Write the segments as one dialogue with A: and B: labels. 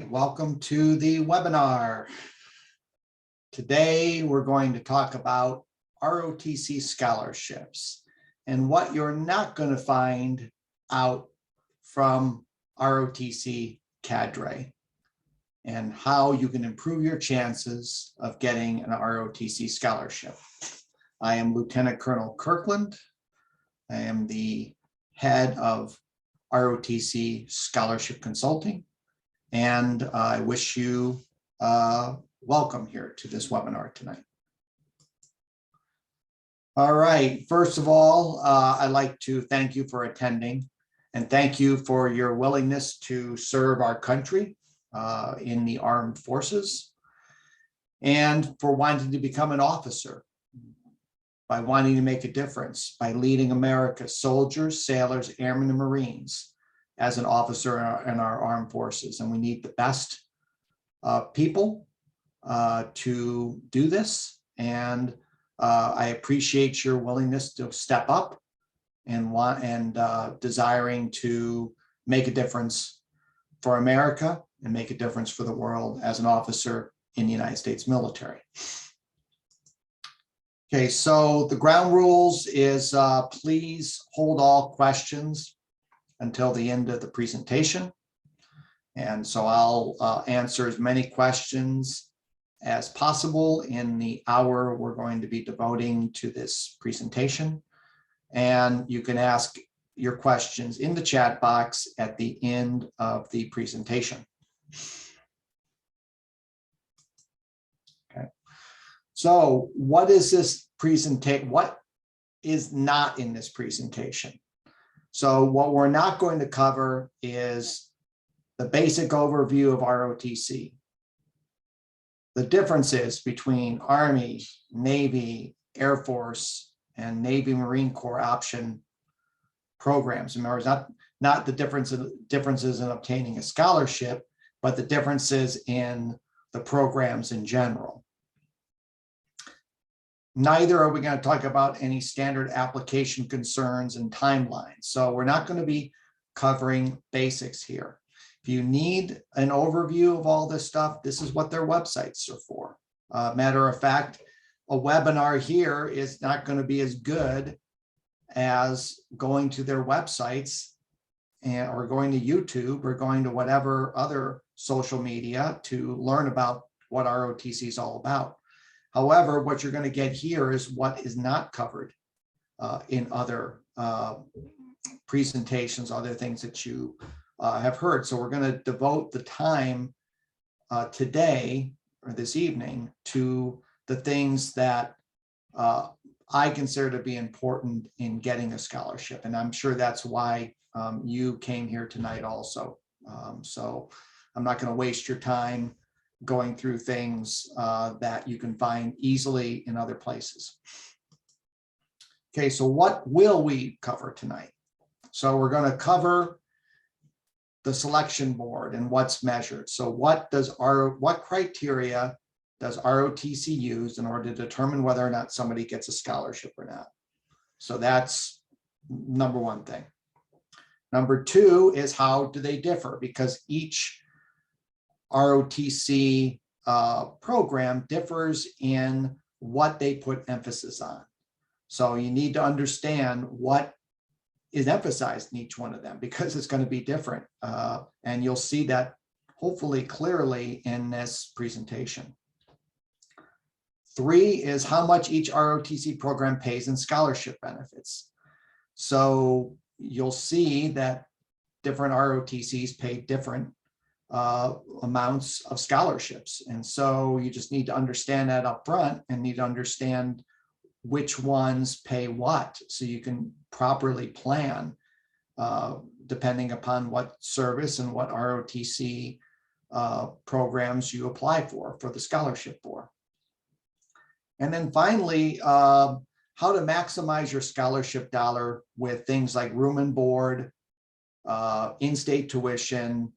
A: welcome to the webinar. Today, we're going to talk about ROTC scholarships and what you're not going to find out from ROTC cadre and how you can improve your chances of getting an ROTC scholarship. I am Lieutenant Colonel Kirkland. I am the head of ROTC Scholarship Consulting. And I wish you welcome here to this webinar tonight. All right, first of all, I'd like to thank you for attending and thank you for your willingness to serve our country in the armed forces and for wanting to become an officer, by wanting to make a difference, by leading America's soldiers, sailors, airmen, and Marines as an officer in our armed forces. And we need the best people to do this. And I appreciate your willingness to step up and desiring to make a difference for America and make a difference for the world as an officer in the United States military. Okay, so the ground rules is please hold all questions until the end of the presentation. And so I'll answer as many questions as possible in the hour we're going to be devoting to this presentation. And you can ask your questions in the chat box at the end of the presentation. Okay. So what is this presentation? What is not in this presentation? So what we're not going to cover is the basic overview of ROTC, the differences between Army, Navy, Air Force, and Navy Marine Corps option programs. Remember, it's not the differences in obtaining a scholarship, but the differences in the programs in general. Neither are we going to talk about any standard application concerns and timelines. So we're not going to be covering basics here. If you need an overview of all this stuff, this is what their websites are for. Matter of fact, a webinar here is not going to be as good as going to their websites or going to YouTube or going to whatever other social media to learn about what ROTC is all about. However, what you're going to get here is what is not covered in other presentations, other things that you have heard. So we're going to devote the time today or this evening to the things that I consider to be important in getting a scholarship. And I'm sure that's why you came here tonight also. So I'm not going to waste your time going through things that you can find easily in other places. Okay, so what will we cover tonight? So we're going to cover the selection board and what's measured. So what criteria does ROTC use in order to determine whether or not somebody gets a scholarship or not? So that's number one thing. Number two is how do they differ? Because each ROTC program differs in what they put emphasis on. So you need to understand what is emphasized in each one of them because it's going to be different. And you'll see that hopefully clearly in this presentation. Three is how much each ROTC program pays in scholarship benefits. So you'll see that different ROTCs pay different amounts of scholarships. And so you just need to understand that up front and need to understand which ones pay what so you can properly plan depending upon what service and what ROTC programs you apply for the scholarship for. And then finally, how to maximize your scholarship dollar with things like room and board, in-state tuition,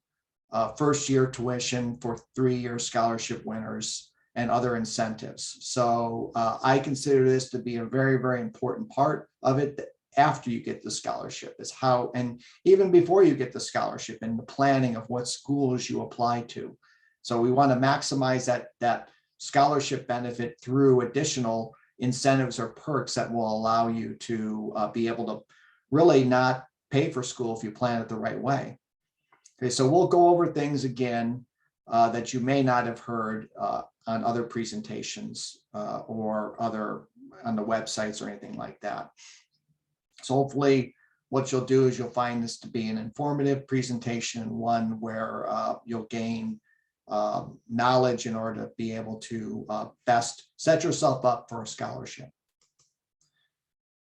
A: first-year tuition for 3-year scholarship winners, and other incentives. So I consider this to be a very, very important part of it after you get the scholarship, is how, and even before you get the scholarship, and the planning of what schools you apply to. So we want to maximize that scholarship benefit through additional incentives or perks that will allow you to be able to really not pay for school if you plan it the right way. Okay, so we'll go over things again that you may not have heard on other presentations or other on the websites or anything like that. So hopefully what you'll do is you'll find this to be an informative presentation, one where you'll gain knowledge in order to be able to best set yourself up for a scholarship.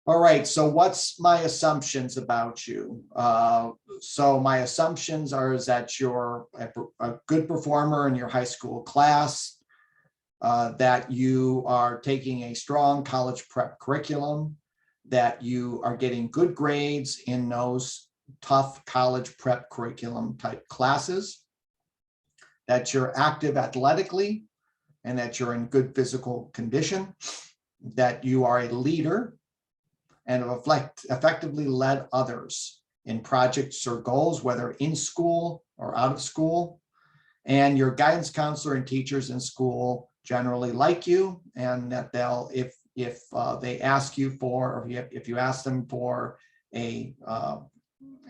A: All right, so what's my assumptions about you? So my assumptions are is that you're a good performer in your high school class, that you are taking a strong college prep curriculum, that you are getting good grades in those tough college prep curriculum type classes, that you're active athletically, and that you're in good physical condition, that you are a leader and have effectively led others in projects or goals, whether in school or out of school, and your guidance counselor and teachers in school generally like you, and that they'll, if they ask you for, or if you ask them for a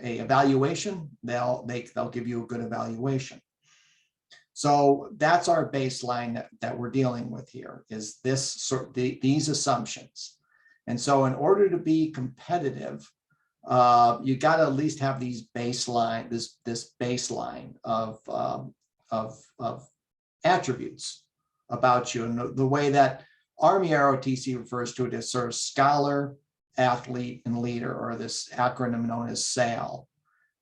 A: evaluation, they'll give you a good evaluation. So that's our baseline that we're dealing with here, is these assumptions. And so in order to be competitive, you got to at least have these baseline, this baseline of attributes about you. And the way that Army ROTC refers to it as sort of scholar, athlete, and leader, or this acronym known as SAIL,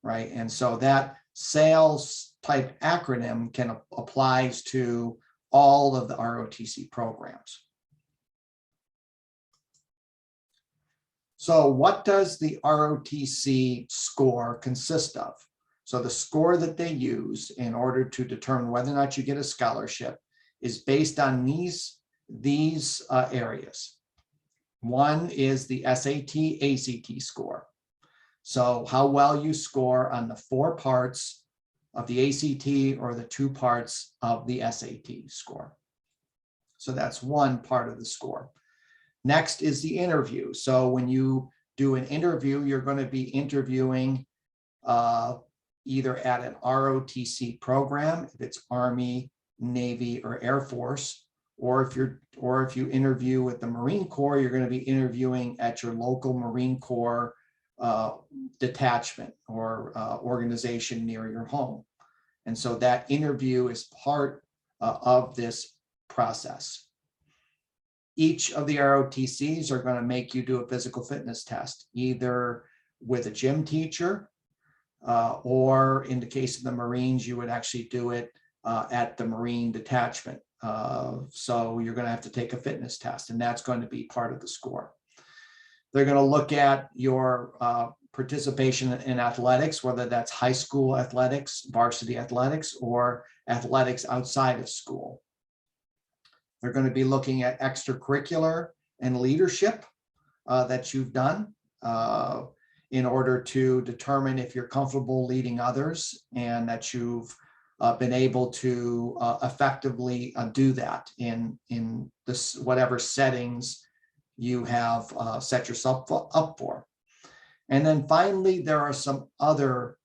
A: right? And so that SAILS type acronym applies to all of the ROTC programs. So what does the ROTC score consist of? So the score that they use in order to determine whether or not you get a scholarship is based on these areas. One is the SAT, ACT score. So how well you score on the 4 parts of the ACT or the 2 parts of the SAT score. So that's one part of the score. Next is the interview. So when you do an interview, you're going to be interviewing either at an ROTC program, if it's Army, Navy, or Air Force, or if you interview with the Marine Corps, you're going to be interviewing at your local Marine Corps detachment or organization near your home. And so that interview is part of this process. Each of the ROTCs are going to make you do a physical fitness test, either with a gym teacher, or in the case of the Marines, you would actually do it at the Marine detachment. So you're going to have to take a fitness test, and that's going to be part of the score. They're going to look at your participation in athletics, whether that's high school athletics, varsity athletics, or athletics outside of school. They're going to be looking at extracurricular and leadership that you've done in order to determine if you're comfortable leading others and that you've been able to effectively do that in this whatever settings you have set yourself up for. And then finally, there are some other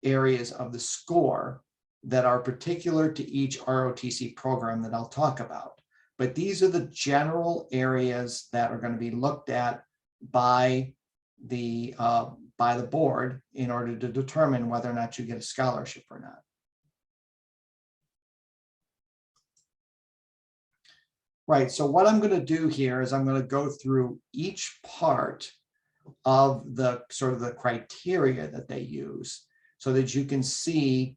A: areas of the score that are particular to each ROTC program that I'll talk about. But these are the general areas that are going to be looked at by the board in order to determine whether or not you get a scholarship or not. Right, so what I'm going to do here is I'm going to go through each part of the sort of the criteria that they use so that you can see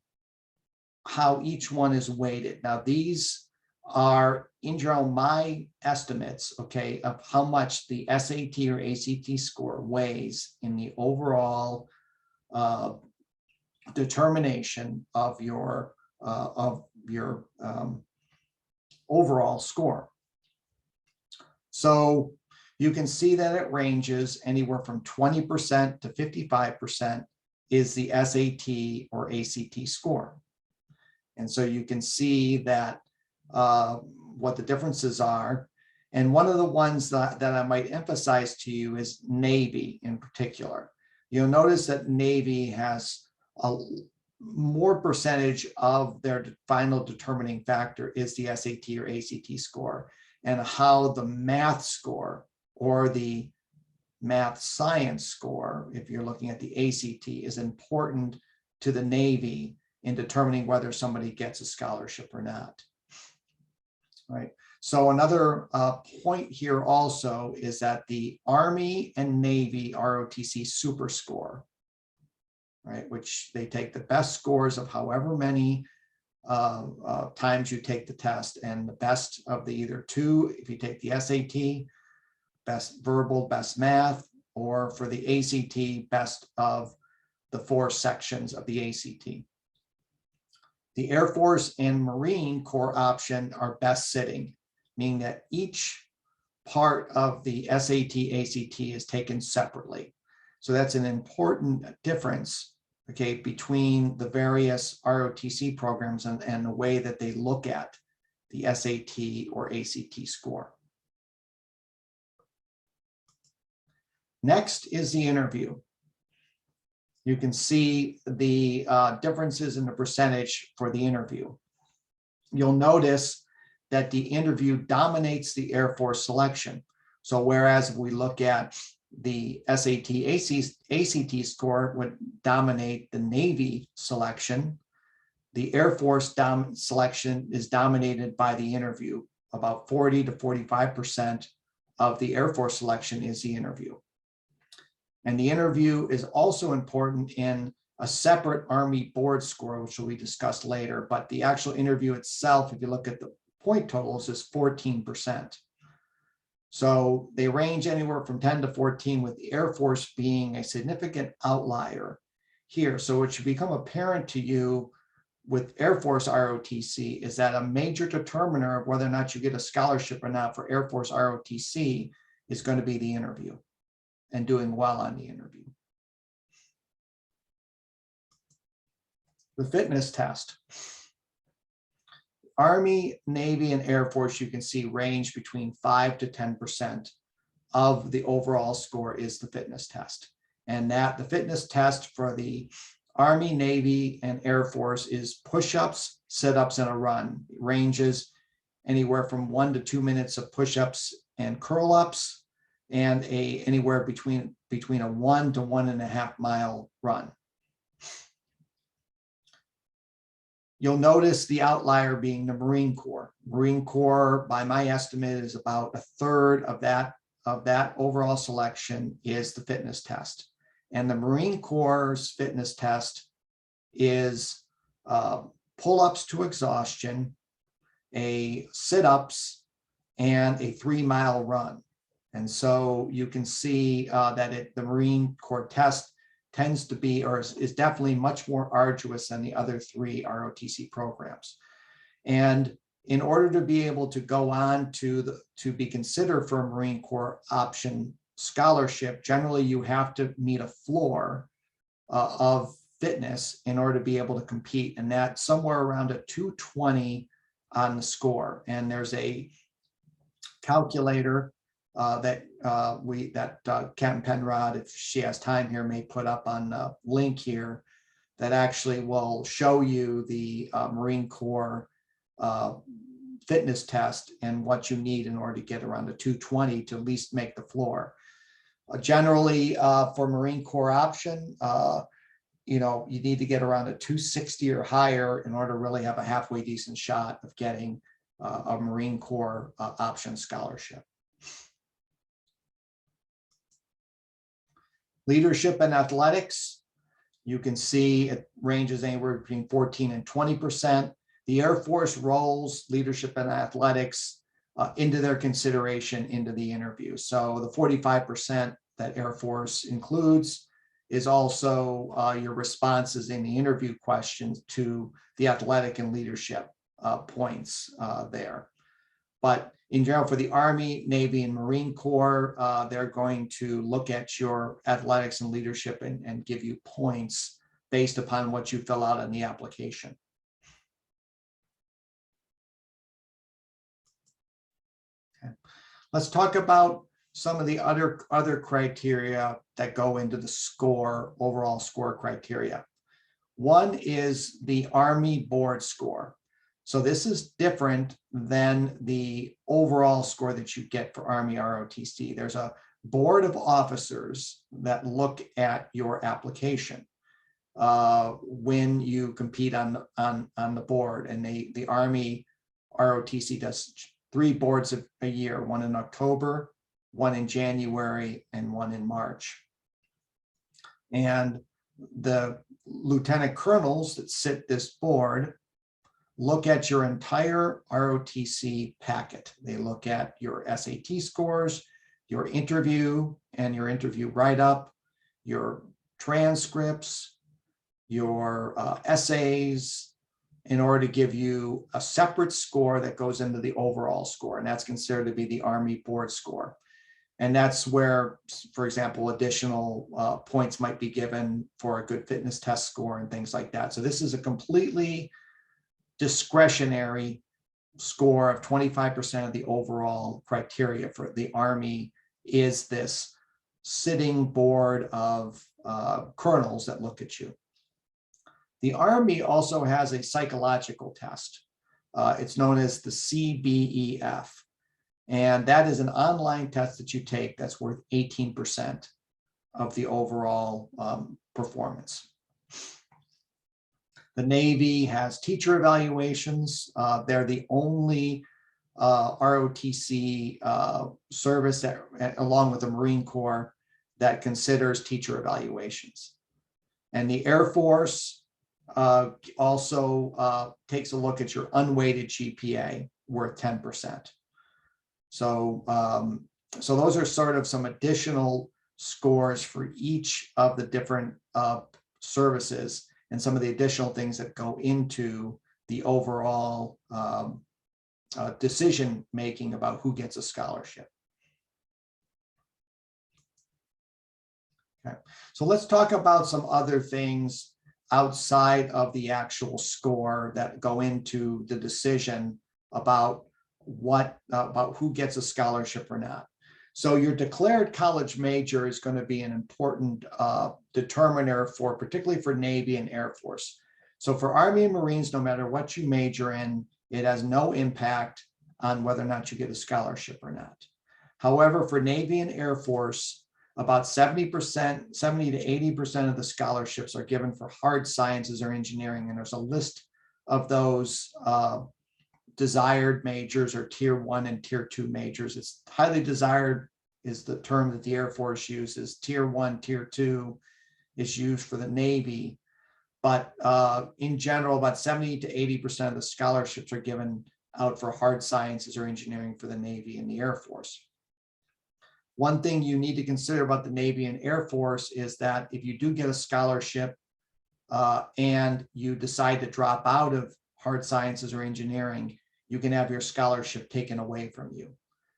A: how each one is weighted. Now, these are in general my estimates, okay, of how much the SAT or ACT score weighs in the overall determination of your overall score. So you can see that it ranges anywhere from 20% to 55% is the SAT or ACT score. And so you can see that what the differences are. And one of the ones that I might emphasize to you is Navy in particular. You'll notice that Navy has a more percentage of their final determining factor is the SAT or ACT score, and how the math score or the math science score, if you're looking at the ACT, is important to the Navy in determining whether somebody gets a scholarship or not. Right. So another point here also is that the Army and Navy ROTC super score, right, which they take the best scores of however many times you take the test, and the best of the either two, if you take the SAT, best verbal, best math, or for the ACT, best of the 4 sections of the ACT. The Air Force and Marine Corps option are best sitting, meaning that each part of the SAT, ACT is taken separately. So that's an important difference, okay, between the various ROTC programs and the way that they look at the SAT or ACT score. Next is the interview. You can see the differences in the percentage for the interview. You'll notice that the interview dominates the Air Force selection. So whereas if we look at the SAT, ACT score would dominate the Navy selection, the Air Force selection is dominated by the interview. About 40 to 45% of the Air Force selection is the interview. And the interview is also important in a separate Army board score, which will be discussed later. But the actual interview itself, if you look at the point totals, is 14%. So they range anywhere from 10 to 14, with the Air Force being a significant outlier here. So it should become apparent to you with Air Force ROTC is that a major determiner of whether or not you get a scholarship or not for Air Force ROTC is going to be the interview and doing well on the interview. The fitness test. Army, Navy, and Air Force, you can see range between 5 to 10% of the overall score is the fitness test. And that the fitness test for the Army, Navy, and Air Force is push-ups, sit-ups, and a run. It ranges anywhere from 1 to 2 minutes of push-ups and curl-ups, and anywhere between a 1 to 1.5 mile run. You'll notice the outlier being the Marine Corps. Marine Corps, by my estimate, is about a third of that overall selection is the fitness test. And the Marine Corps' fitness test is pull-ups to exhaustion, a sit-ups, and a 3-mile run. And so you can see that the Marine Corps test tends to be, or is definitely much more arduous than the other 3 ROTC programs. And in order to be able to go on to be considered for a Marine Corps option scholarship, generally you have to meet a floor of fitness in order to be able to compete, and that's somewhere around a 220 on the score. And there's a calculator that Captain Penrod, if she has time here, may put up on the link here that actually will show you the Marine Corps fitness test and what you need in order to get around a 220 to at least make the floor. Generally, for Marine Corps option, you need to get around a 260 or higher in order to really have a halfway decent shot of getting a Marine Corps option scholarship. Leadership and athletics, you can see it ranges anywhere between 14 and 20%. The Air Force rolls leadership and athletics into their consideration into the interview. So the 45% that Air Force includes is also your responses in the interview questions to the athletic and leadership points there. But in general, for the Army, Navy, and Marine Corps, they're going to look at your athletics and leadership and give you points based upon what you fill out on the application. Okay. Let's talk about some of the other criteria that go into the score, overall score criteria. One is the Army board score. So this is different than the overall score that you get for Army ROTC. There's a board of officers that look at your application when you compete on the board, and the Army ROTC does 3 boards a year, one in October, one in January, and one in March. And the lieutenant colonels that sit this board look at your entire ROTC packet. They look at your SAT scores, your interview and your interview write-up, your transcripts, your essays, in order to give you a separate score that goes into the overall score. And that's considered to be the Army board score. And that's where, for example, additional points might be given for a good fitness test score and things like that. So this is a completely discretionary score of 25% of the overall criteria for the Army is this sitting board of colonels that look at you. The Army also has a psychological test. It's known as the CBEF. And that is an online test that you take that's worth 18% of the overall performance. The Navy has teacher evaluations. They're the only ROTC service that, along with the Marine Corps, that considers teacher evaluations. And the Air Force also takes a look at your unweighted GPA, worth 10%. So, so those are sort of some additional scores for each of the different services and some of the additional things that go into the overall decision making about who gets a scholarship. Okay, so let's talk about some other things outside of the actual score that go into the decision about about who gets a scholarship or not. So your declared college major is going to be an important determiner for, particularly for Navy and Air Force. So for Army and Marines, no matter what you major in, it has no impact on whether or not you get a scholarship or not. However, for Navy and Air Force, about 70%, 70 to 80% of the scholarships are given for hard sciences or engineering. And there's a list of those desired majors, or tier 1 and tier 2 majors. It's highly desired is the term that the Air Force uses. Tier 1, tier 2 is used for the Navy. But in general, about 70 to 80% of the scholarships are given out for hard sciences or engineering for the Navy and the Air Force. One thing you need to consider about the Navy and Air Force is that if you do get a scholarship and you decide to drop out of hard sciences or engineering, you can have your scholarship taken away from you.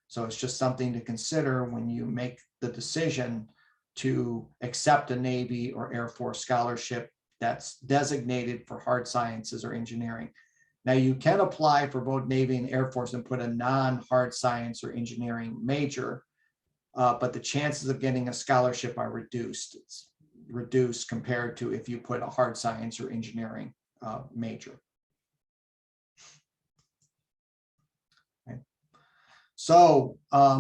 A: So it's just something to consider when you make the decision to accept a Navy or Air Force scholarship that's designated for hard sciences or engineering. Now you can apply for both Navy and Air Force and put a non-hard science or engineering major, but the chances of getting a scholarship are reduced. It's reduced compared to if you put a hard science or engineering major. Okay. So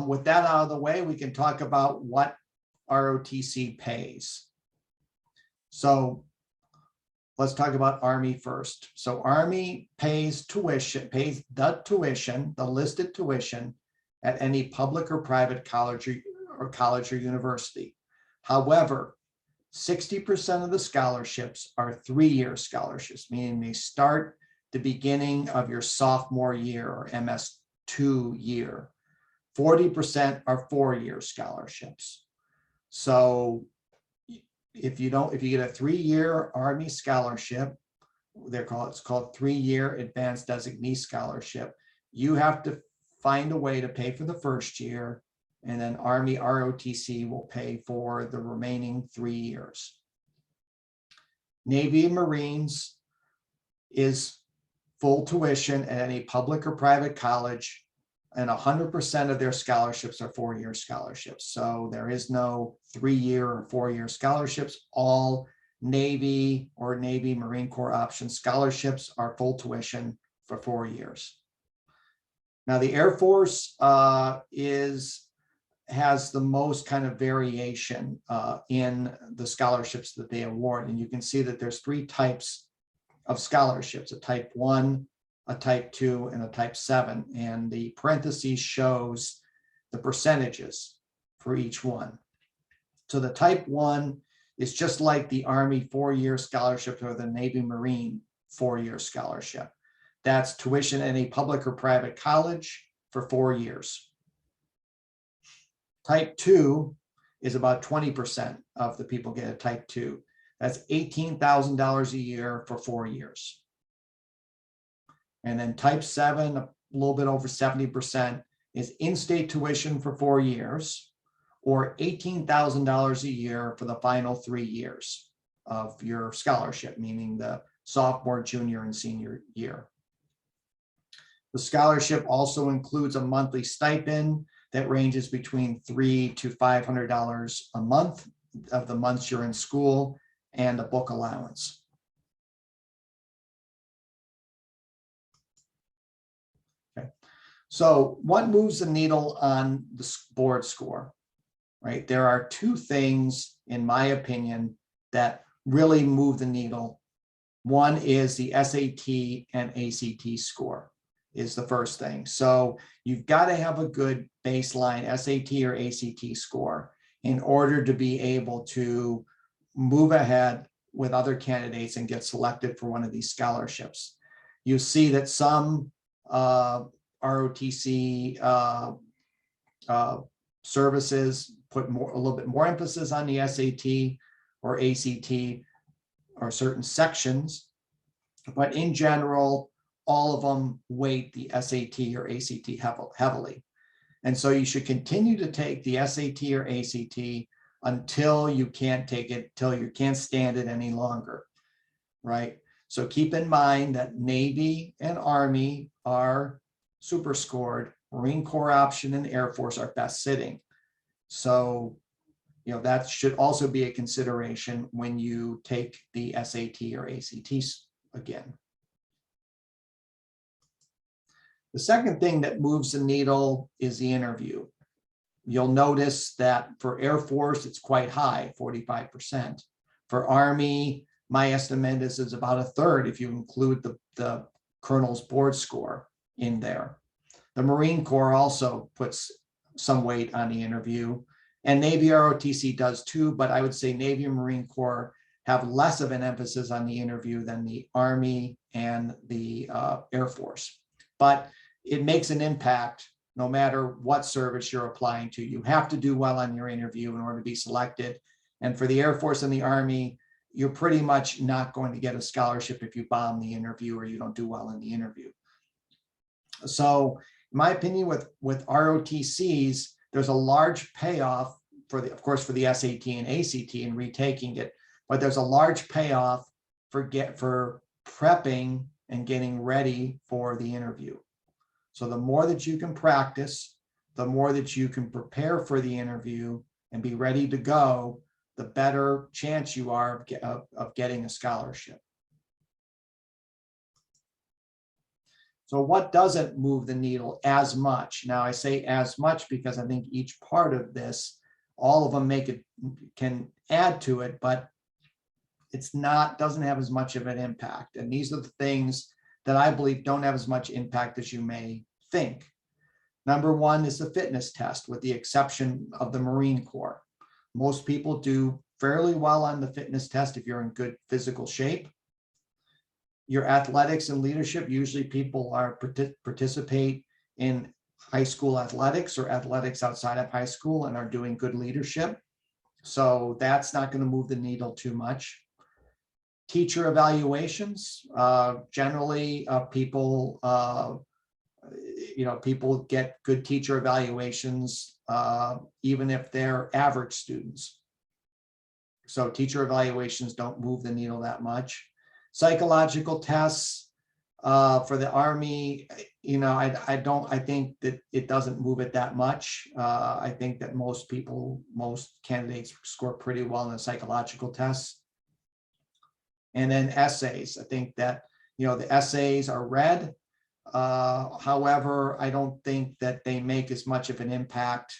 A: with that out of the way, we can talk about what ROTC pays. So let's talk about Army first. So Army pays tuition, pays the tuition, the listed tuition at any public or private college or university. However, 60% of the scholarships are 3-year scholarships, meaning they start the beginning of your sophomore year or MS2 year. 40% are 4-year scholarships. So if you get a 3-year Army scholarship, it's called 3-year advanced designee scholarship, you have to find a way to pay for the first year, and then Army ROTC will pay for the remaining 3 years. Navy and Marines is full tuition at any public or private college, and 100% of their scholarships are 4-year scholarships. So there is no 3-year or 4-year scholarships. All Navy or Navy Marine Corps option scholarships are full tuition for 4 years. Now the Air Force has the most kind of variation in the scholarships that they award. And you can see that there's 3 types of scholarships: a type 1, a type 2, and a type 7. And the parentheses shows the percentages for each one. So the type 1 is just like the Army 4-year scholarship or the Navy Marine 4-year scholarship. That's tuition in a public or private college for 4 years. Type 2 is about 20% of the people get a type 2. That's $18,000 a year for 4 years. And then type 7, a little bit over 70%, is in-state tuition for 4 years, or $18,000 a year for the final 3 years of your scholarship, meaning the sophomore, junior, and senior year. The scholarship also includes a monthly stipend that ranges between $300 to $500 a month of the months you're in school, and a book allowance. Okay, so what moves the needle on the board score, right? There are 2 things, in my opinion, that really move the needle. One is the SAT and ACT score is the first thing. So you've got to have a good baseline SAT or ACT score in order to be able to move ahead with other candidates and get selected for one of these scholarships. You see that some ROTC services put a little bit more emphasis on the SAT or ACT or certain sections, but in general, all of them weight the SAT or ACT heavily. And so you should continue to take the SAT or ACT until you can't take it, till you can't stand it any longer, right? So keep in mind that Navy and Army are super scored, Marine Corps option and Air Force are best sitting. So, you know, that should also be a consideration when you take the SAT or ACTs again. The second thing that moves the needle is the interview. You'll notice that for Air Force, it's quite high, 45%. For Army, my estimate is about a third if you include the colonel's board score in there. The Marine Corps also puts some weight on the interview, and Navy ROTC does too, but I would say Navy and Marine Corps have less of an emphasis on the interview than the Army and the Air Force. But it makes an impact no matter what service you're applying to. You have to do well on your interview in order to be selected. And for the Air Force and the Army, you're pretty much not going to get a scholarship if you bomb the interview or you don't do well in the interview. So in my opinion, with ROTCs, there's a large payoff for the, of course, for the SAT and ACT and retaking it, but there's a large payoff for prepping and getting ready for the interview. So the more that you can practice, the more that you can prepare for the interview and be ready to go, the better chance you are of getting a scholarship. So what doesn't move the needle as much? Now I say as much because I think each part of this, all of them can add to it, but doesn't have as much of an impact. And these are the things that I believe don't have as much impact as you may think. Number one is the fitness test, with the exception of the Marine Corps. Most people do fairly well on the fitness test if you're in good physical shape. Your athletics and leadership, usually people participate in high school athletics or athletics outside of high school and are doing good leadership. So that's not going to move the needle too much. Teacher evaluations, generally people, people get good teacher evaluations, even if they're average students. So teacher evaluations don't move the needle that much. Psychological tests for the Army, I think that it doesn't move it that much. I think that most candidates score pretty well in the psychological tests. And then essays, I think that, the essays are read. However, I don't think that they make as much of an impact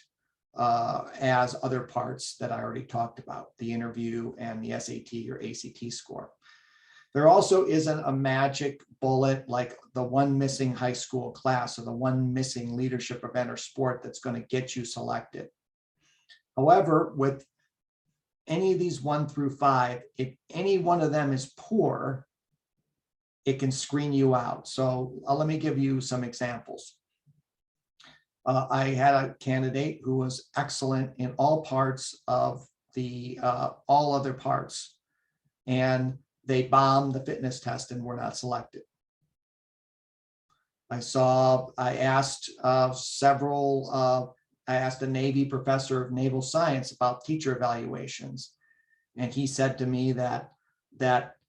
A: as other parts that I already talked about, the interview and the SAT or ACT score. There also isn't a magic bullet like the one missing high school class or the one missing leadership event or sport that's going to get you selected. However, with any of these 1 through 5, if any one of them is poor, it can screen you out. So let me give you some examples. I had a candidate who was excellent in all parts of the all other parts, and they bombed the fitness test and were not selected. I asked a Navy professor of naval science about teacher evaluations, and he said to me that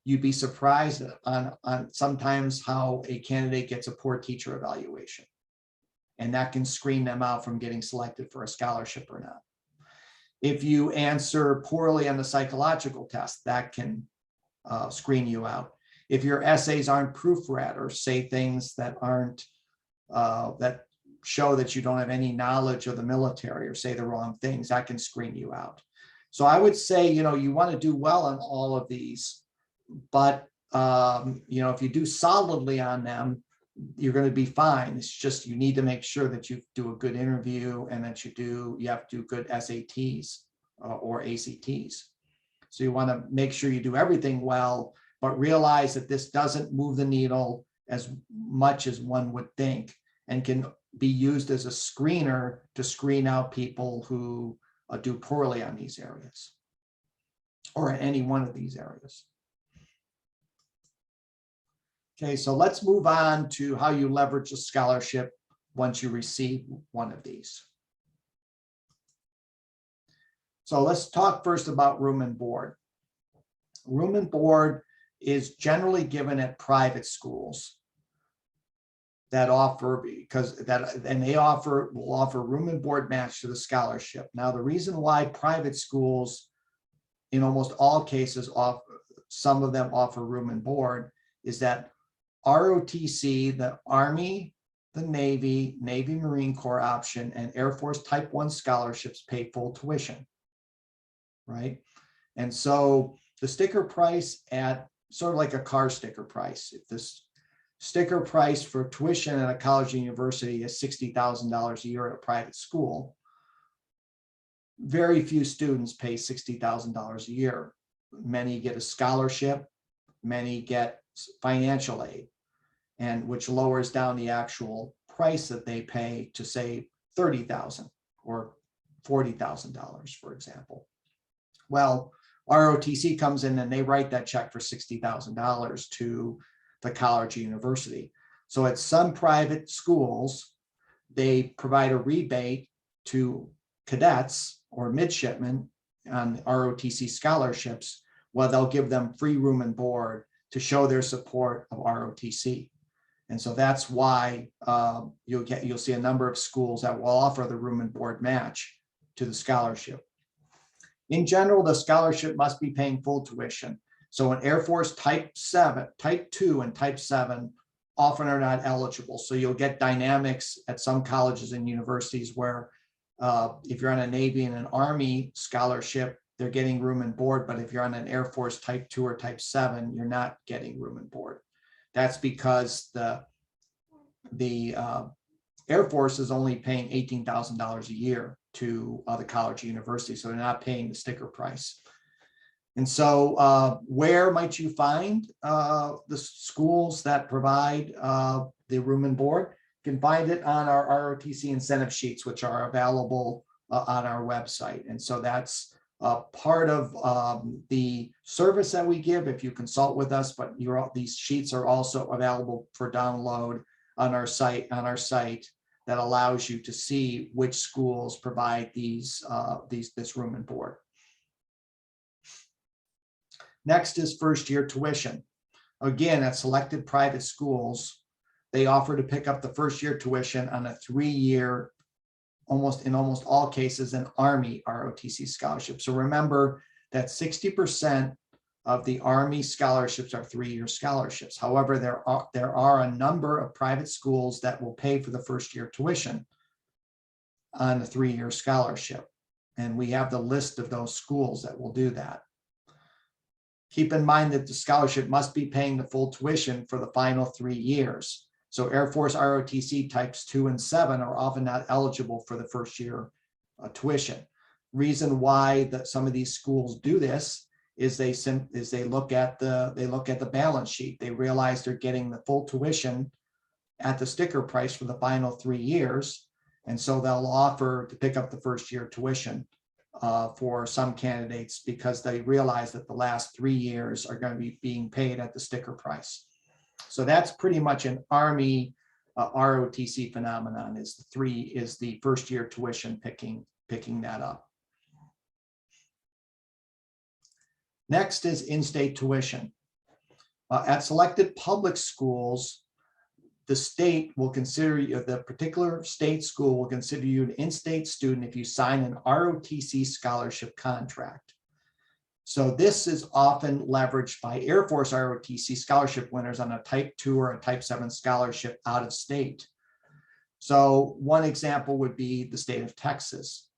A: you'd be surprised on sometimes how a candidate gets a poor teacher evaluation, and that can screen them out from getting selected for a scholarship or not. If you answer poorly on the psychological test, that can screen you out. If your essays aren't proofread or say things that aren't that show that you don't have any knowledge of the military or say the wrong things, that can screen you out. So I would say, you want to do well on all of these, but if you do solidly on them, you're going to be fine. It's just you need to make sure that you do a good interview and that you have to do good SATs or ACTs. So you want to make sure you do everything well, but realize that this doesn't move the needle as much as one would think, and can be used as a screener to screen out people who do poorly on these areas or in any one of these areas. Okay, so let's move on to how you leverage a scholarship once you receive one of these. So let's talk first about room and board. Room and board is generally given at private schools that offer, will offer room and board match to the scholarship. Now, the reason why private schools, in almost all cases, some of them offer room and board, is that ROTC, the Army, the Navy, Navy Marine Corps option, and Air Force Type 1 scholarships pay full tuition, right? And so the sticker price at sort of like a car sticker price, if this sticker price for tuition at a college or university is $60,000 a year at a private school, very few students pay $60,000 a year. Many get a scholarship, many get financial aid, and which lowers down the actual price that they pay to say $30,000 or $40,000, for example. Well, ROTC comes in and they write that check for $60,000 to the college or university. So at some private schools, they provide a rebate to cadets or midshipmen on ROTC scholarships, while they'll give them free room and board to show their support of ROTC. And so that's why you'll see a number of schools that will offer the room and board match to the scholarship. In general, the scholarship must be paying full tuition. So an Air Force Type 2 and Type 7 often are not eligible. So you'll get dynamics at some colleges and universities where if you're on a Navy and an Army scholarship, they're getting room and board, but if you're on an Air Force Type 2 or Type 7, you're not getting room and board. That's because the Air Force is only paying $18,000 a year to the college or university, so they're not paying the sticker price. And so where might you find the schools that provide the room and board? You can find it on our ROTC incentive sheets, which are available on our website. And so that's part of the service that we give if you consult with us, but these sheets are also available for download on our site that allows you to see which schools provide this room and board. Next is first year tuition. Again, at selected private schools, they offer to pick up the first year tuition on a 3-year, in almost all cases, an Army ROTC scholarship. So remember that 60% of the Army scholarships are 3-year scholarships. However, there are a number of private schools that will pay for the first year tuition on a 3-year scholarship. And we have the list of those schools that will do that. Keep in mind that the scholarship must be paying the full tuition for the final 3 years. So Air Force ROTC types 2 and 7 are often not eligible for the first year tuition. Reason why some of these schools do this is they look at the balance sheet. They realize they're getting the full tuition at the sticker price for the final 3 years, and so they'll offer to pick up the first year tuition for some candidates because they realize that the last 3 years are going to be being paid at the sticker price. So that's pretty much an Army ROTC phenomenon, is the first year tuition picking that up. Next is in-state tuition. At selected public schools, the state will consider you, the particular state school will consider you an in-state student if you sign an ROTC scholarship contract. So this is often leveraged by Air Force ROTC scholarship winners on a Type 2 or a Type 7 scholarship out of state. So one example would be the state of Texas.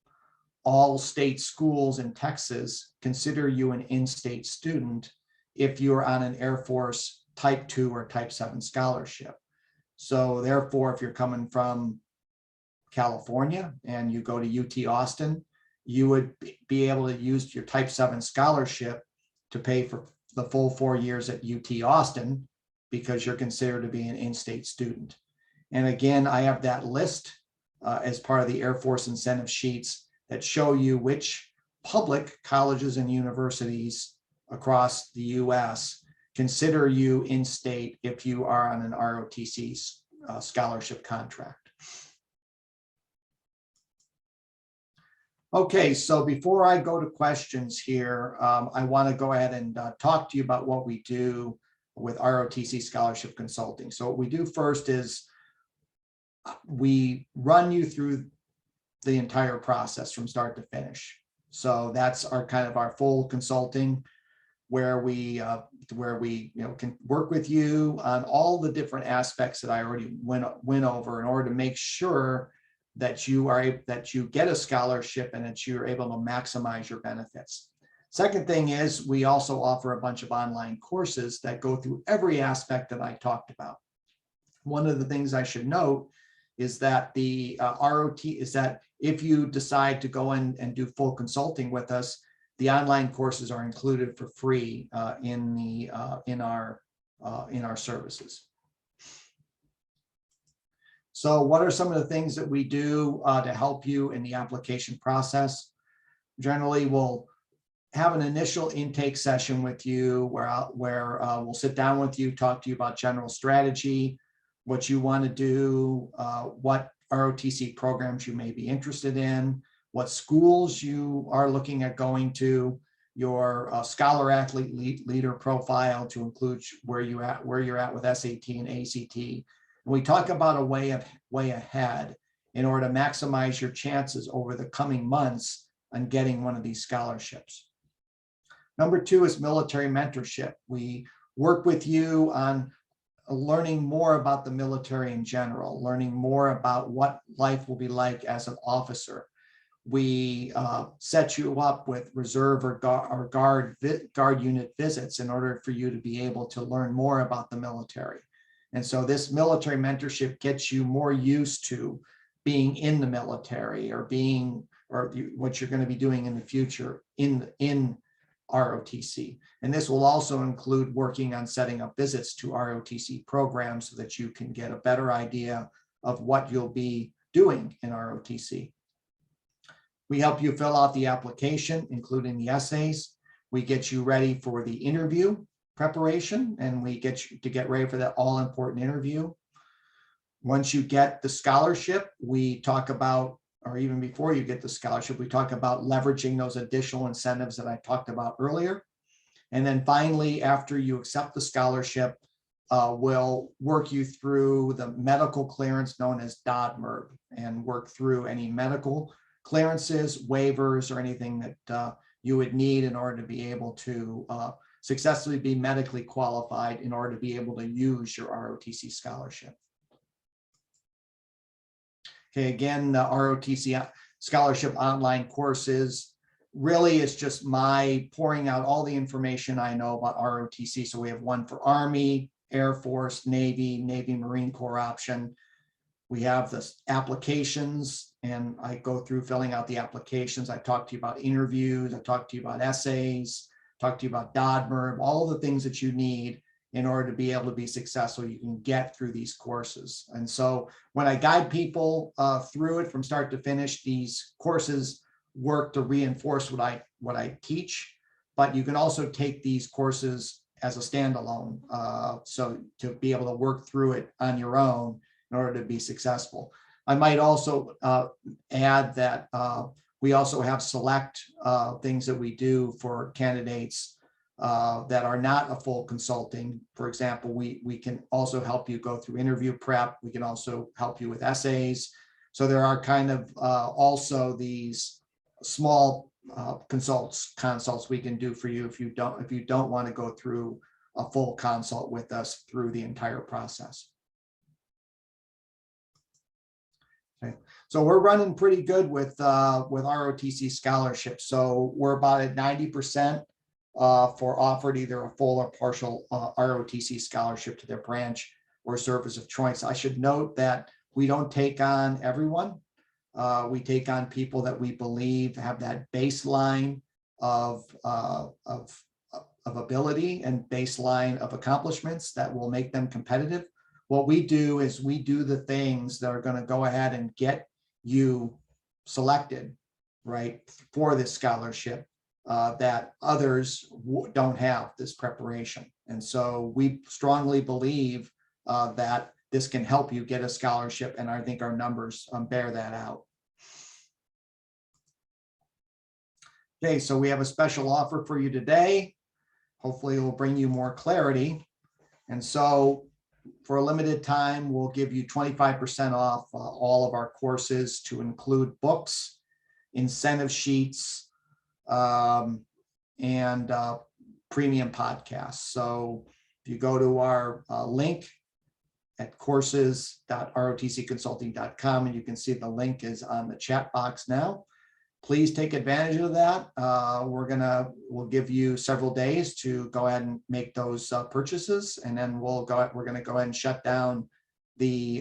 A: All state schools in Texas consider you an in-state student if you're on an Air Force Type 2 or Type 7 scholarship. So therefore, if you're coming from California and you go to UT Austin, you would be able to use your Type 7 scholarship to pay for the full 4 years at UT Austin because you're considered to be an in-state student. And again, I have that list as part of the Air Force incentive sheets that show you which public colleges and universities across the US consider you in-state if you are on an ROTC scholarship contract. Okay, so before I go to questions here, I want to go ahead and talk to you about what we do with ROTC scholarship consulting. So what we do first is we run you through the entire process from start to finish. So that's our full consulting, where we can work with you on all the different aspects that I already went over in order to make sure that you get a scholarship and that you're able to maximize your benefits. Second thing is we also offer a bunch of online courses that go through every aspect that I talked about. One of the things I should note is that the if you decide to go in and do full consulting with us, the online courses are included for free in our services. So what are some of the things that we do to help you in the application process? Generally, we'll have an initial intake session with you where we'll sit down with you, talk to you about general strategy, what you want to do, what ROTC programs you may be interested in, what schools you are looking at going to, your scholar athlete leader profile to include where you're at with SAT and ACT. And we talk about a way ahead in order to maximize your chances over the coming months on getting one of these scholarships. Number 2 is military mentorship. We work with you on learning more about the military in general, learning more about what life will be like as an officer. We set you up with reserve or guard unit visits in order for you to be able to learn more about the military. And so this military mentorship gets you more used to being in the military or what you're going to be doing in the future in ROTC. And this will also include working on setting up visits to ROTC programs so that you can get a better idea of what you'll be doing in ROTC. We help you fill out the application, including the essays. We get you ready for the interview preparation, and we get you to get ready for that all-important interview. Once you get the scholarship, we talk about, or even before you get the scholarship, we talk about leveraging those additional incentives that I talked about earlier. And then finally, after you accept the scholarship, we'll work you through the medical clearance known as DOD-MERB, and work through any medical clearances, waivers, or anything that you would need in order to be able to successfully be medically qualified in order to be able to use your ROTC scholarship. Okay, again, the ROTC scholarship online courses, really it's just my pouring out all the information I know about ROTC. So we have one for Army, Air Force, Navy, Marine Corps option. We have the applications, and I go through filling out the applications. I talk to you about interviews. I talk to you about essays, talk to you about DOD-MERB, all of the things that you need in order to be able to be successful, you can get through these courses. And so when I guide people through it from start to finish, these courses work to reinforce what I teach, but you can also take these courses as a standalone. So to be able to work through it on your own in order to be successful. I might also add that we also have select things that we do for candidates that are not a full consulting. For example, we can also help you go through interview prep. We can also help you with essays. So there are kind of also these small consults we can do for you if you don't want to go through a full consult with us through the entire process. Okay, so we're running pretty good with ROTC scholarships. So we're about at 90%. For offered either a full or partial ROTC scholarship to their branch or service of choice. I should note that we don't take on everyone. We take on people that we believe have that baseline of ability and baseline of accomplishments that will make them competitive. What we do is we do the things that are going to go ahead and get you selected, right, for this scholarship. That others don't have this preparation. And so we strongly believe that this can help you get a scholarship, and I think our numbers bear that out. Okay, so we have a special offer for you today. Hopefully it will bring you more clarity. And so for a limited time, we'll give you 25% off all of our courses, to include books, incentive sheets, and premium podcasts. So if you go to our link at courses.rotcconsulting.com, and you can see the link is on the chat box now. Please take advantage of that. We'll give you several days to go ahead and make those purchases, and then we're going to go ahead and shut down the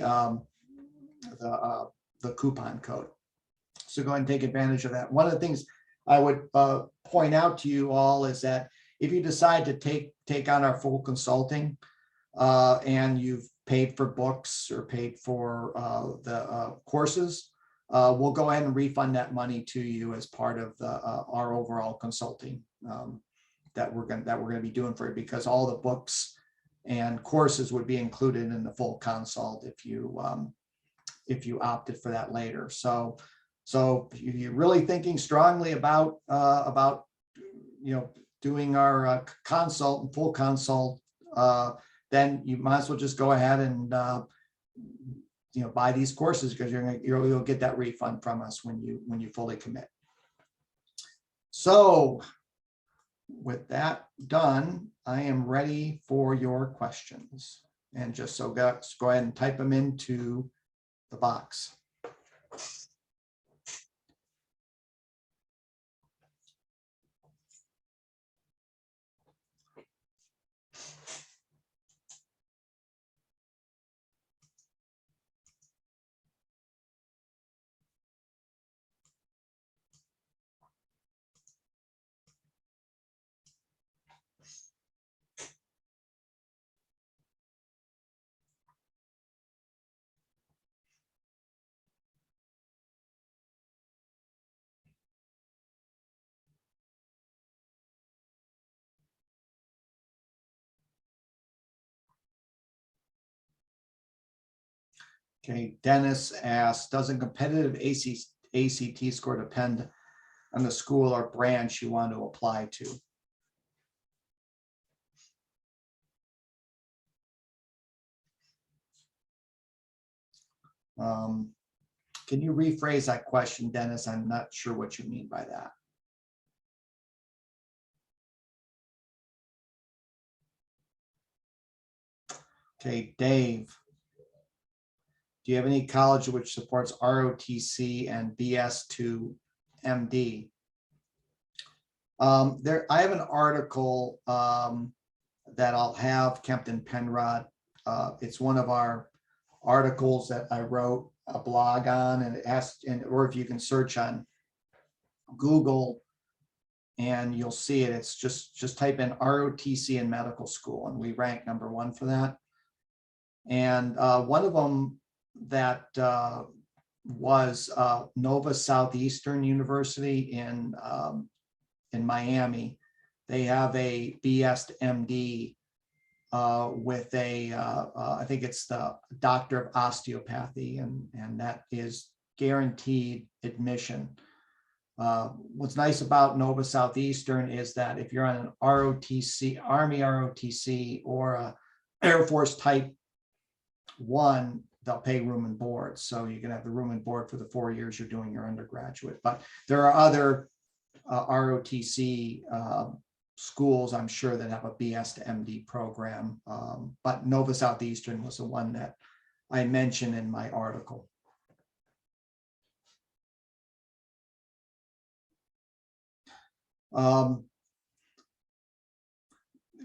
A: coupon code. So go ahead and take advantage of that. One of the things I would point out to you all is that if you decide to take on our full consulting and you've paid for books or paid for the courses, we'll go ahead and refund that money to you as part of our overall consulting that we're going to be doing for you, because all the books and courses would be included in the full consult if you opted for that later. So if you're really thinking strongly about doing our consult and full consult, then you might as well just go ahead and buy these courses, because you'll get that refund from us when you fully commit. So with that done, I am ready for your questions, and just go ahead and type them into the box. Okay, Dennis asks, does a competitive ACT score depend on the school or branch you want to apply to? Can you rephrase that question, Dennis? I'm not sure what you mean by that. Okay, Dave. Do you have any college which supports ROTC and BS to MD? I have an article that I'll have Kempton Penrod. It's one of our articles that I wrote a blog on, and it has, or if you can search on Google and you'll see it. It's just type in ROTC in medical school, and we rank #1 for that. And one of them that was Nova Southeastern University in Miami. They have a BS to MD with a, I think it's the doctor of osteopathy, and that is guaranteed admission. What's nice about Nova Southeastern is that if you're on an ROTC, Army ROTC, or a Air Force Type 1, they'll pay room and board. So you can have the room and board for the 4 years you're doing your undergraduate. But there are other ROTC schools, I'm sure, that have a BS to MD program. But Nova Southeastern was the one that I mentioned in my article.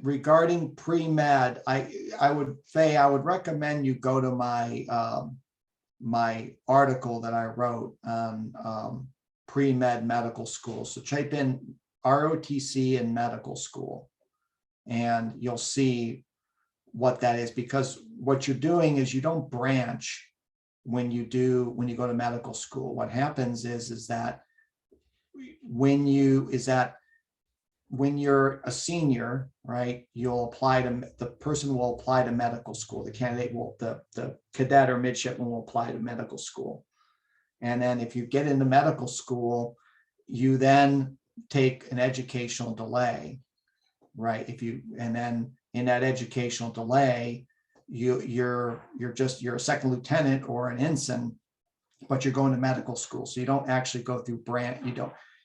A: Regarding pre-med, I would recommend you go to my my article that I wrote on pre-med medical school. So type in ROTC in medical school, and you'll see what that is, because what you're doing is you don't branch when you go to medical school. What happens is that when you're a senior, right, you'll apply to, the person will apply to medical school. The candidate will, the cadet or midshipman will apply to medical school. And then if you get into medical school, you then take an educational delay, right? And then in that educational delay, you're a second lieutenant or an ensign, but you're going to medical school. So you don't actually go through branch,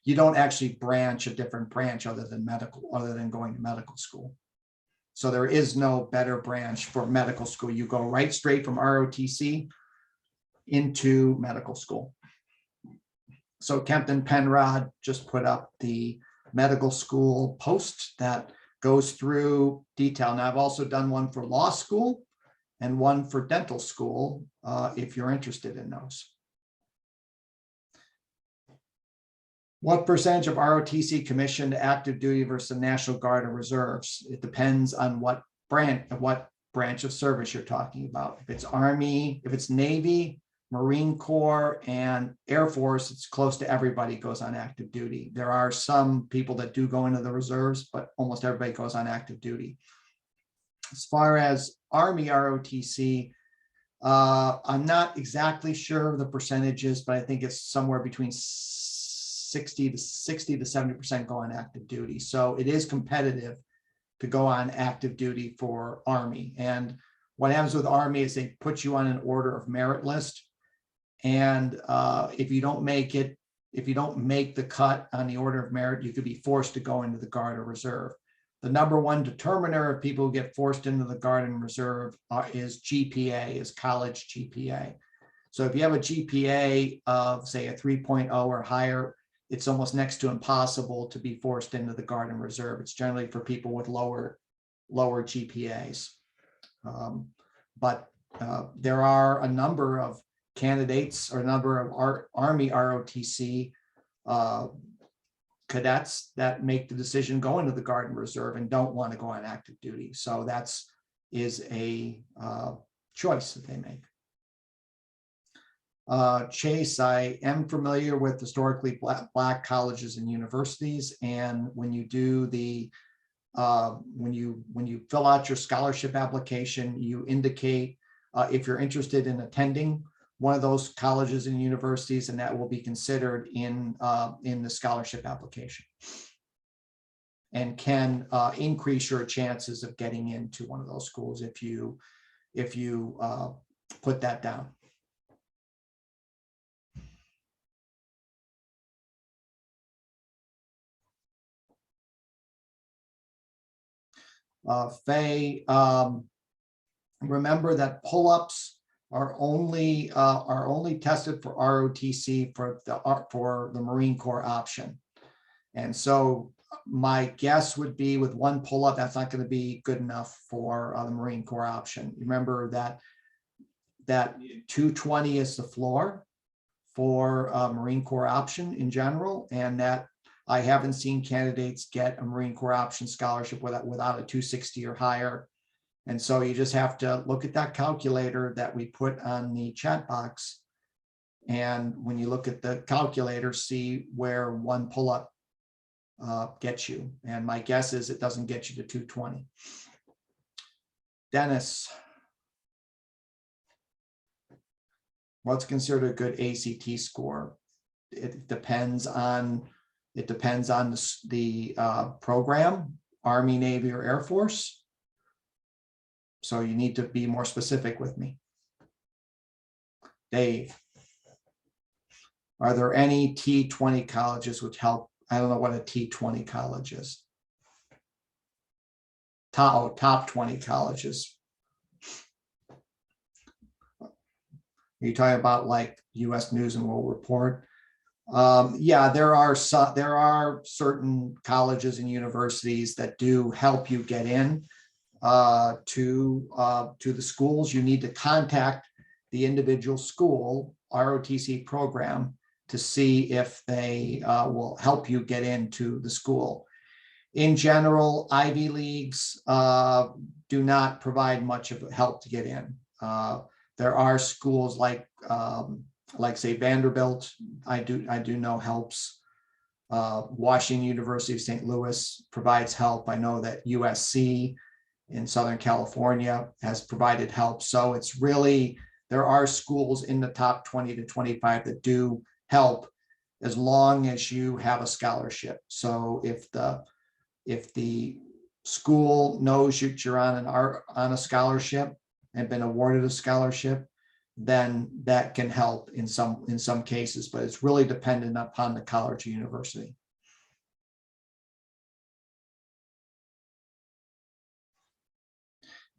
A: you don't actually branch a different branch other than going to medical school. So there is no better branch for medical school. You go right straight from ROTC into medical school. So Kempton Penrod just put up the medical school post that goes through detail. Now I've also done one for law school and one for dental school, if you're interested in those. What percentage of ROTC commissioned active duty versus National Guard and Reserves? It depends on what branch of service you're talking about. If it's Army, if it's Navy, Marine Corps, and Air Force, it's close to everybody goes on active duty. There are some people that do go into the reserves, but almost everybody goes on active duty. As far as Army ROTC, I'm not exactly sure of the percentages, but I think it's somewhere between 60 to 70% go on active duty. So it is competitive to go on active duty for Army. And what happens with Army is they put you on an order of merit list. And if you don't make it, if you don't make the cut on the order of merit, you could be forced to go into the Guard or Reserve. The #1 determiner of people who get forced into the Guard and Reserve is GPA, is college GPA. So if you have a GPA of, say, a 3.0 or higher, it's almost next to impossible to be forced into the Guard and Reserve. It's generally for people with lower GPAs. But there are a number of candidates or a number of Army ROTC cadets that make the decision go into the Guard and Reserve and don't want to go on active duty. So is a choice that they make. Chase, I am familiar with historically black colleges and universities, and when you do the when you fill out your scholarship application, you indicate if you're interested in attending one of those colleges and universities, and that will be considered in the scholarship application, and can increase your chances of getting into one of those schools if you put that down. Faye, remember that pull-ups are only tested for ROTC for the Marine Corps option. And so my guess would be with one pull-up, that's not going to be good enough for the Marine Corps option. Remember that 220 is the floor for Marine Corps option in general, and that I haven't seen candidates get a Marine Corps option scholarship without a 260 or higher. And so you just have to look at that calculator that we put on the chat box. And when you look at the calculator, see where one pull-up gets you. And my guess is it doesn't get you to 220. Dennis, what's considered a good ACT score? It depends on the program, Army, Navy, or Air Force. So you need to be more specific with me. Dave, are there any T20 colleges which help? I don't know what a T20 college is. Top 20 colleges. Are you talking about like U.S. News and World Report? Yeah, there are certain colleges and universities that do help you get in to the schools. You need to contact the individual school ROTC program to see if they will help you get into the school. In general, Ivy Leagues do not provide much of help to get in. There are schools like say Vanderbilt, I do know helps. Washington University of St. Louis provides help. I know that USC in Southern California has provided help. So it's really, there are schools in the top 20 to 25 that do help as long as you have a scholarship. So if the school knows you're on a scholarship and been awarded a scholarship, then that can help in some cases, but it's really dependent upon the college or university.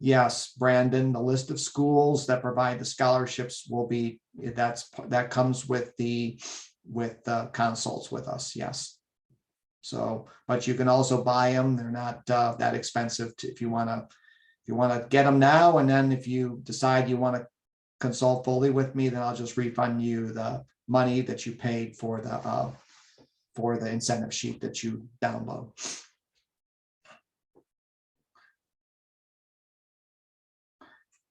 A: Yes, Brandon, the list of schools that provide the scholarships will be, that comes with the consults with us. Yes. So, but you can also buy them. They're not that expensive if you want to get them now. And then if you decide you want to consult fully with me, then I'll just refund you the money that you paid for the incentive sheet that you download.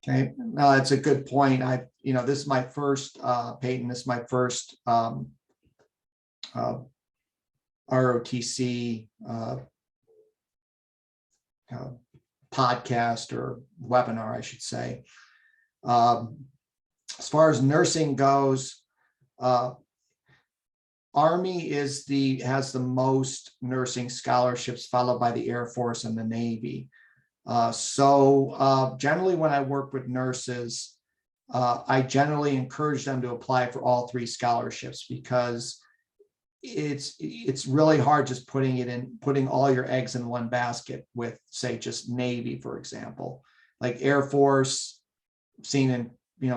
A: Okay, no, that's a good point. This is my first, Peyton, this is my first ROTC podcast or webinar, I should say. As far as nursing goes, Army has the most nursing scholarships, followed by the Air Force and the Navy. So generally when I work with nurses, I generally encourage them to apply for all three scholarships, because it's really hard just putting all your eggs in one basket with, say, just Navy, for example. Like Air Force, I've seen in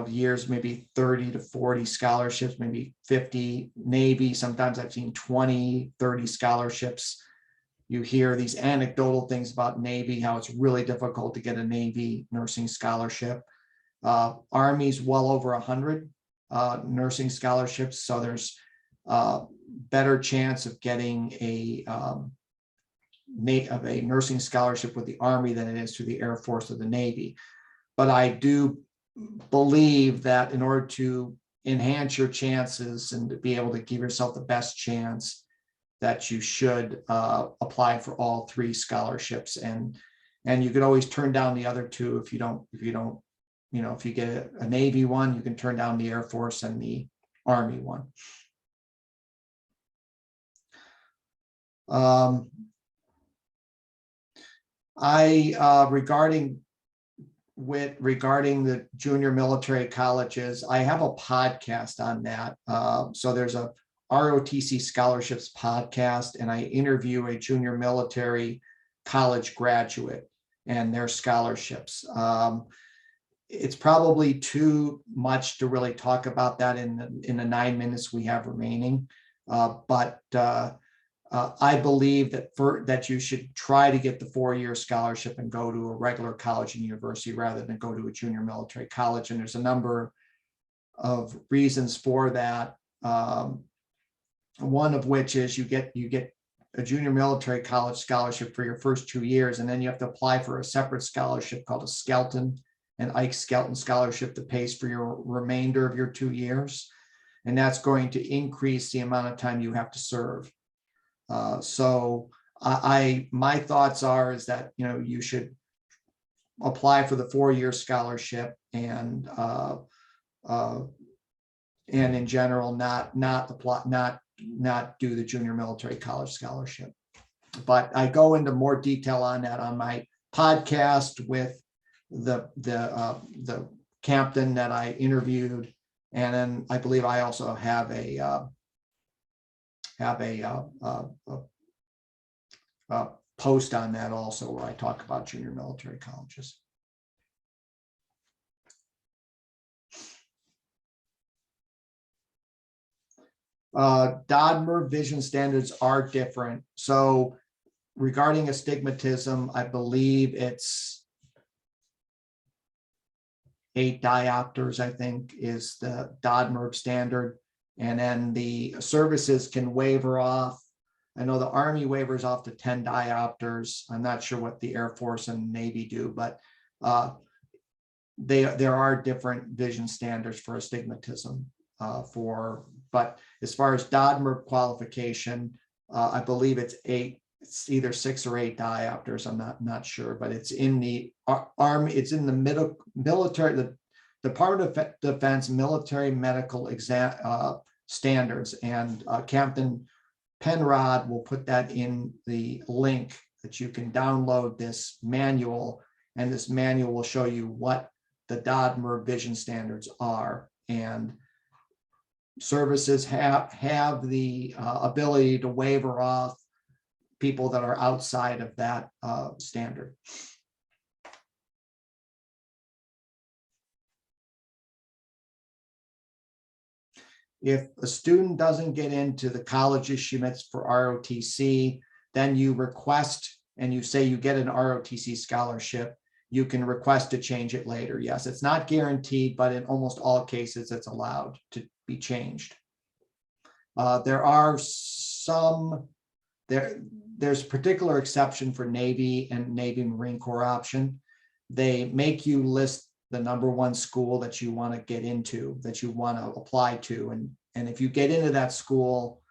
A: years maybe 30 to 40 scholarships, maybe 50. Navy, sometimes I've seen 20, 30 scholarships. You hear these anecdotal things about Navy, how it's really difficult to get a Navy nursing scholarship. Army's well over 100 nursing scholarships, so there's better chance of getting a nursing scholarship with the Army than it is through the Air Force or the Navy. But I do believe that in order to enhance your chances and to be able to give yourself the best chance, that you should apply for all three scholarships, and you could always turn down the other two if you don't if you get a Navy one, you can turn down the Air Force and the Army one. Regarding the junior military colleges, I have a podcast on that. So there's a ROTC scholarships podcast, and I interview a junior military college graduate and their scholarships. It's probably too much to really talk about that in the 9 minutes we have remaining. But I believe that you should try to get the 4-year scholarship and go to a regular college and university rather than go to a junior military college. And there's a number of reasons for that. One of which is you get a junior military college scholarship for your first 2 years, and then you have to apply for a separate scholarship called a Skelton, an Ike Skelton scholarship that pays for your remainder of your 2 years. And that's going to increase the amount of time you have to serve. So my thoughts is that, you should apply for the 4-year scholarship and in general, not do the junior military college scholarship. But I go into more detail on that on my podcast with the captain that I interviewed. And then I believe I also have a post on that also, where I talk about junior military colleges. Dodmer vision standards are different. So regarding astigmatism, I believe it's 8 diopters, I think, is the Dodmer standard. And then the services can waiver off. I know the Army waivers off to 10 diopters. I'm not sure what the Air Force and Navy do, but there are different vision standards for astigmatism. But as far as Dodmer qualification, I believe it's 8. It's either 6 or 8 diopters. I'm not sure, but it's in the Army. It's in the military, the Department of Defense military medical exam standards, and Captain Penrod will put that in the link that you can download this manual, and this manual will show you what the Dodmer vision standards are. And services have the ability to waiver off people that are outside of that standard. If a student doesn't get into the college issuance for ROTC, then you request and you say you get an ROTC scholarship, you can request to change it later. Yes, it's not guaranteed, but in almost all cases, it's allowed to be changed. There are there's a particular exception for Navy and Navy Marine Corps option. They make you list the #1 school that you want to get into, that you want to apply to. And if you get into that school,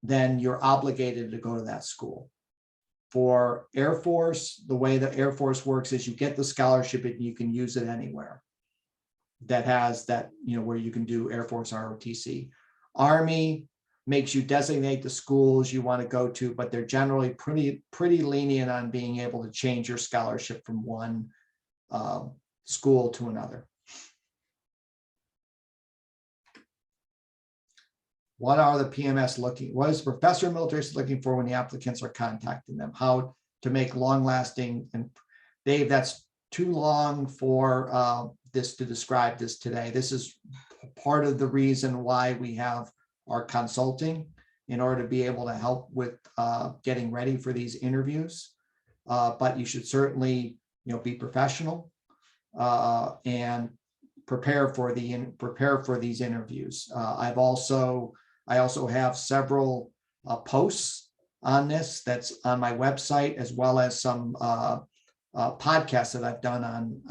A: then you're obligated to go to that school. For Air Force, the way the Air Force works is you get the scholarship and you can use it anywhere that has that, where you can do Air Force ROTC. Army makes you designate the schools you want to go to, but they're generally pretty lenient on being able to change your scholarship from one school to another. What are the PMS what is Professor of Military looking for when the applicants are contacting them? How to make long-lasting, and Dave, that's too long for this to describe this today. This is part of the reason why we have our consulting, in order to be able to help with getting ready for these interviews. But you should certainly, be professional and prepare for these interviews. I also have several posts on this that's on my website, as well as some podcasts that I've done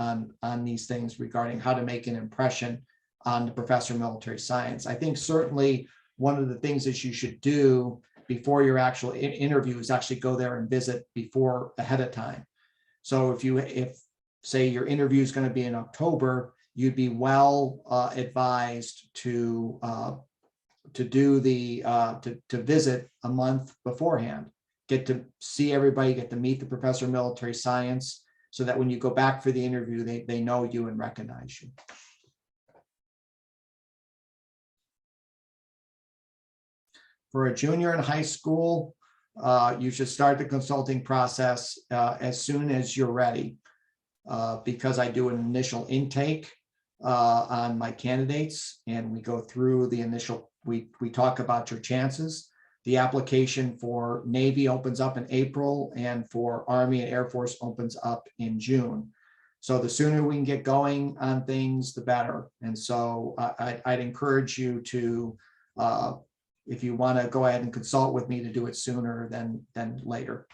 A: on these things regarding how to make an impression on the professor of military science. I think certainly one of the things that you should do before your actual interview is actually go there and visit ahead of time. So if say your interview is going to be in October, you'd be well advised to do the to visit a month beforehand, get to see everybody, get to meet the professor of military science, so that when you go back for the interview, they know you and recognize you. For a junior in high school, you should start the consulting process as soon as you're ready, because I do an initial intake on my candidates, and we go through the initial, we talk about your chances. The application for Navy opens up in April, and for Army and Air Force opens up in June. So the sooner we can get going on things, the better. And so I'd encourage you to, if you want to go ahead and consult with me, to do it sooner than later.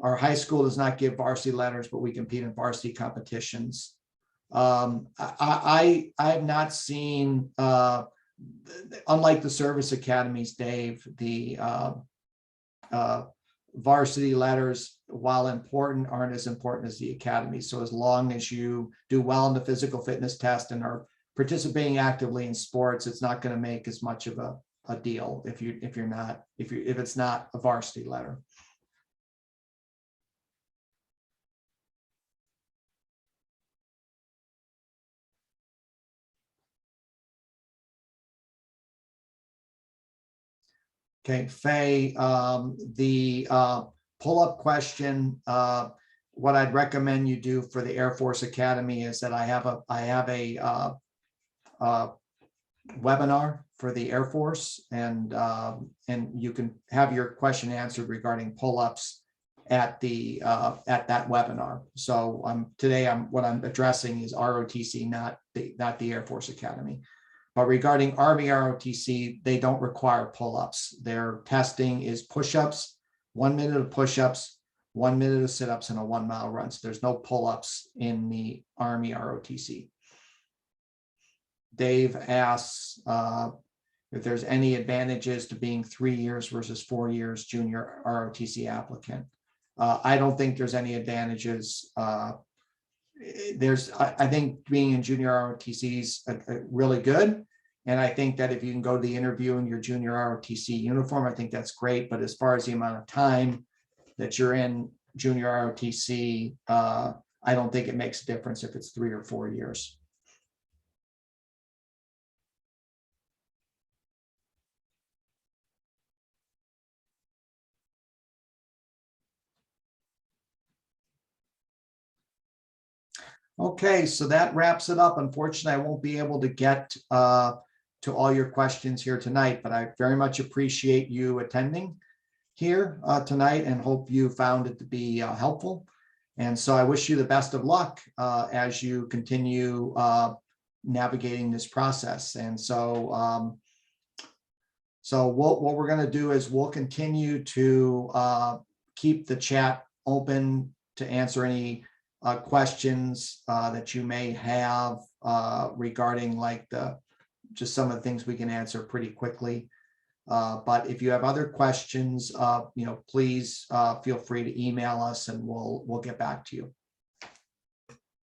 A: Our high school does not give varsity letters, but we compete in varsity competitions. I have not seen, unlike the service academies, Dave, the varsity letters, while important, aren't as important as the academy. So as long as you do well in the physical fitness test and are participating actively in sports, it's not going to make as much of a deal if it's not a varsity letter. Okay, Faye, the pull-up question, what I'd recommend you do for the Air Force Academy is that I have a webinar for the Air Force, and you can have your question answered regarding pull-ups at that webinar. So today what I'm addressing is ROTC, not the Air Force Academy. But regarding Army ROTC, they don't require pull-ups. Their testing is push-ups, 1 minute of push-ups, 1 minute of sit-ups, and a 1 mile run. So there's no pull-ups in the Army ROTC. Dave asks if there's any advantages to being 3 years versus 4 years junior ROTC applicant. I don't think there's any advantages. I think being in junior ROTC is really good. And I think that if you can go to the interview in your junior ROTC uniform, I think that's great. But as far as the amount of time that you're in junior ROTC, I don't think it makes a difference if it's 3 or 4 years. Okay, so that wraps it up. Unfortunately, I won't be able to get to all your questions here tonight, but I very much appreciate you attending here tonight and hope you found it to be helpful. And so I wish you the best of luck as you continue navigating this process. And so, what we're going to do is we'll continue to keep the chat open to answer any questions that you may have regarding like just some of the things we can answer pretty quickly. But if you have other questions, please feel free to email us and we'll get back to you.